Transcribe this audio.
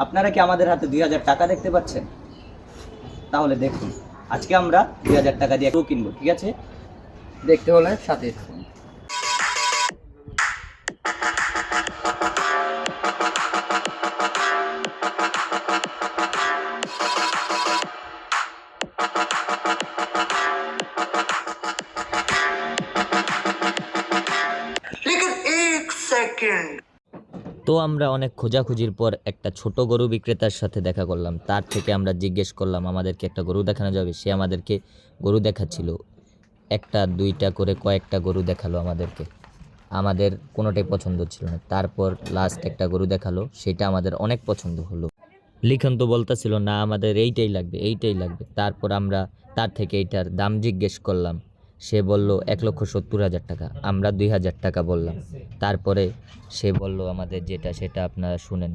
আপনারা কি আমাদের হাতে 2000 টাকা দেখতে পাচ্ছেন? তাহলে দেখুন, আজকে আমরা 2000 টাকা দিয়ে গরু কিনবো, ঠিক আছে? দেখতে হলে সাথে থাকুন। তো আমরা অনেক খোঁজাখুঁজির পর একটা ছোট গরু বিক্রেতার সাথে দেখা করলাম। তার থেকে আমরা জিজ্ঞেস করলাম আমাদেরকে একটা গরু দেখানো যাবে। সে আমাদেরকে গরু দেখাচ্ছিল, একটা দুইটা করে কয়েকটা গরু দেখালো আমাদেরকে। আমাদের কোনোটাই পছন্দ ছিল না। তারপর লাস্ট একটা গরু দেখালো, সেটা আমাদের অনেক পছন্দ হলো। লিখন তো বলতেছিল না আমাদের এইটাই লাগবে, এইটাই লাগবে। তারপর আমরা তার থেকে এইটার দাম জিজ্ঞেস করলাম। সে বলল 1,70,000 টাকা। আমরা 2,000 টাকা বললাম। তারপরে সে বলল আমাদের যেটা, সেটা আপনারা শুনেন।